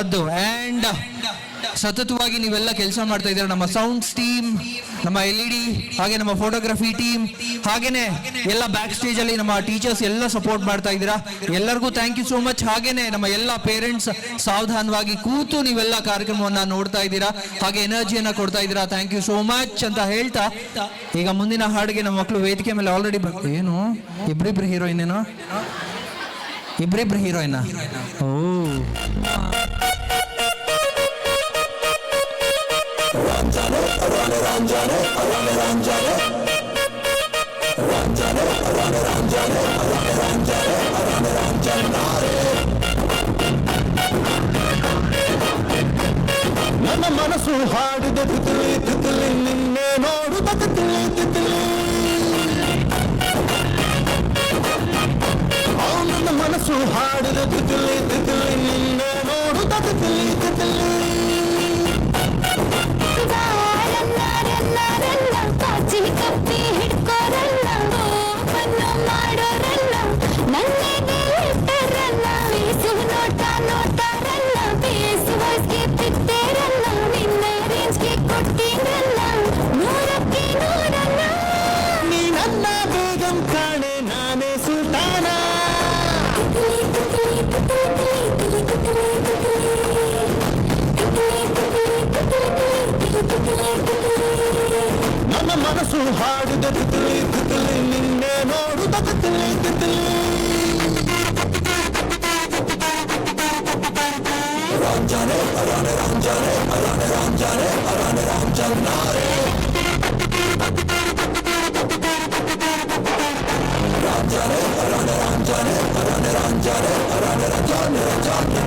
ಅದು ಆ್ಯಂಡ್ ಸತತವಾಗಿ ನೀವೆಲ್ಲ ಕೆಲಸ ಮಾಡ್ತಾ ಇದ್ದೀರಾ. ನಮ್ಮ ಸೌಂಡ್ಸ್ ಟೀಮ್, ನಮ್ಮ LED, ಹಾಗೆ ನಮ್ಮ ಫೋಟೋಗ್ರಫಿ ಟೀಮ್, ಹಾಗೇನೆ ಎಲ್ಲ ಬ್ಯಾಕ್ ಸ್ಟೇಜ್ ಅಲ್ಲಿ ನಮ್ಮ ಟೀಚರ್ಸ್ ಎಲ್ಲ ಸಪೋರ್ಟ್ ಮಾಡ್ತಾ ಇದ್ದೀರಾ. ಎಲ್ಲರಿಗೂ ಥ್ಯಾಂಕ್ ಯು ಸೋ ಮಚ್. ಹಾಗೇನೆ ನಮ್ಮ ಎಲ್ಲ ಪೇರೆಂಟ್ಸ್ ಸಾವಧಾನವಾಗಿ ಕೂತು ನೀವೆಲ್ಲ ಕಾರ್ಯಕ್ರಮವನ್ನ ನೋಡ್ತಾ ಇದ್ದೀರಾ, ಹಾಗೆ ಎನರ್ಜಿಯನ್ನ ಕೊಡ್ತಾ ಇದ್ದೀರಾ. ಥ್ಯಾಂಕ್ ಯು ಸೋ ಮಚ್ ಅಂತ ಹೇಳ್ತಾ ಈಗ ಮುಂದಿನ ಹಾಡಿಗೆ ನಮ್ಮ ಮಕ್ಕಳು ವೇದಿಕೆ ಮೇಲೆ ಆಲ್ರೆಡಿ ಏನು ಇಬ್ರಿಬ್ರು ಹೀರೋಯಿನ್ ಏನೋ ಇಬ್ರಿಬ್ರು ಹೀರೋಯಿನ್. ಓ ನನ್ನ ಮನಸ್ಸು ಹಾಡಿದ ತಿತಿಲಿ ತಿತಿಲಿ ನಿನ್ನೆ ನೋಡುತ್ತ ತಿತಿಲಿ ತಿತಿಲಿ. ನನ್ನ ಮನಸ್ಸು ಹಾಡಿದ ತಿತಿಲಿ ತಿತಿಲಿ ನಿನ್ನೆ ನೋಡುತ್ತ ತಿತಿಲಿ ತಿತಿಲಿ. ಕಪ್ಪಿ ಹಿಡ್ಕೋರಲ್ಲ ಮಾಡೋರಲ್ಲ ನನ್ನೇ ಇಟ್ಟರಲ್ಲ ಬೀಸು ನೋಟ ನೋಟಾರಲ್ಲ ಬೇಸು ವಾಸ್ಗೆ ಬಿಟ್ಟೇರಲ್ಲ ನಿನ್ನ ರೇಂಜ್ಗೆ ಕೊಟ್ಟಿರಲ್ಲ ನೋಡಕ್ಕೆ ನೋಡಲ್ಲ. ನೀ ನನ್ನ ಬೇಗಂ ಕಾಣೆ ನಾನೇ ಸುಲ್ತಾನ. ನನ್ನ ಮನಸ್ಸು ಹಾಡಿದ ತಿತಿಲಿ ತಿತಿಲಿ ನಿನ್ನೆ ನೋಡುತ್ತ ತಿತಿಲಿ ತಿತಿಲಿ. ರಂಜನೆ ಅರಾನೆ ರಂಜನೆ ಅರಾನೆ ರಂಜನೆ ಅರಾನೆ ರಂಜನಾರೆ. ರಂಜನೆ ಅರಾನೆ ರಂಜನೆ ಅರಾನೆ ರಂಜನೆ ಅರಾನೆ ರಂಜನೆ ರಂಜನೆ.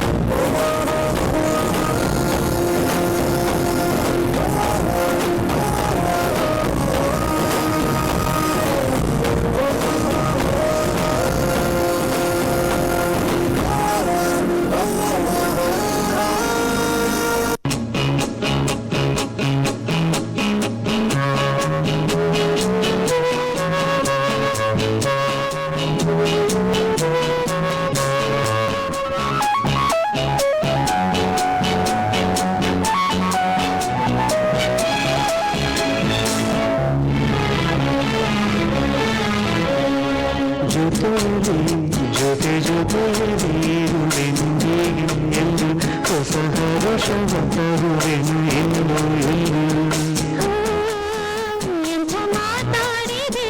ಜೊತೆ ಜೊತೆಯಲ್ಲಿರುವೆನು ಎಂದು ಹೊಸ ಹರುಷವ ತರುವೆನು ಎಂದು ಎಂಥ ಮಾತಾಡಿದೆ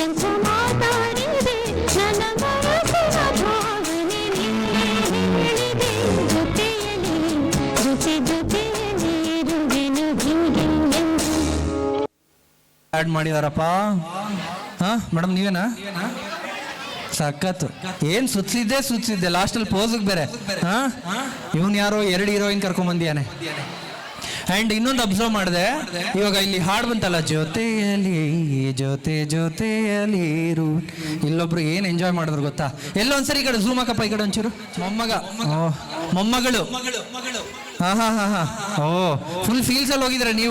ಎಂಥ ಮಾತಾಡಿದೆ ನನ್ನ ಮನಸ್ಸಿನ ಭಾವನೆ ನಿನ್ನೆ ಹೇಳಿದೆ. ಜೊತೆಯಲ್ಲಿ ಜೊತೆಯಲ್ಲಿ ಇರುವೆನು ಹಿಂಗೆ ಎಂದು. ಆ್ಯಡ್ ಮಾಡಿದಾರಪ್ಪ. ಮೇಡಮ್ ನೀವೇನಾ? ಸಖತ್ತು. ಏನ್ ಸುತ್ತಿದ್ದೆ ಲಾಸ್ಟಲ್ಲಿ ಪೋಸ್ಗೆ ಬೇರೆ. ಇವನ್ ಯಾರೋ 2 ಹೀರೋಯಿನ್ ಕರ್ಕೊಂಡ್ ಆ್ಯಂಡ್ ಇನ್ನೊಂದು ಅಬ್ಸರ್ವ್ ಮಾಡಿದೆ, ಇವಾಗ ಇಲ್ಲಿ ಹಾಡು ಬಂತಲ್ಲ, ಜೊತೆಯಲ್ಲಿ ಜೊತೆಯಲ್ಲಿ ಇರು. ಇಲ್ಲೊಬ್ರು ಏನು ಎಂಜಾಯ್ ಮಾಡಿದ್ರು ಗೊತ್ತಾ? ಎಲ್ಲೊಂದ್ಸರಿ ಈ ಕಡೆ ಝೂಮ್ ಹಾಕಪ್ಪ, ಈ ಕಡೆ ಒಂಚೂರು. ಮೊಮ್ಮಗಳು. ಹಾ ಓ ಫುಲ್ ಫೀಲ್ಸ್ ಅಲ್ಲಿ ಹೋಗಿದ್ರೆ ನೀವು.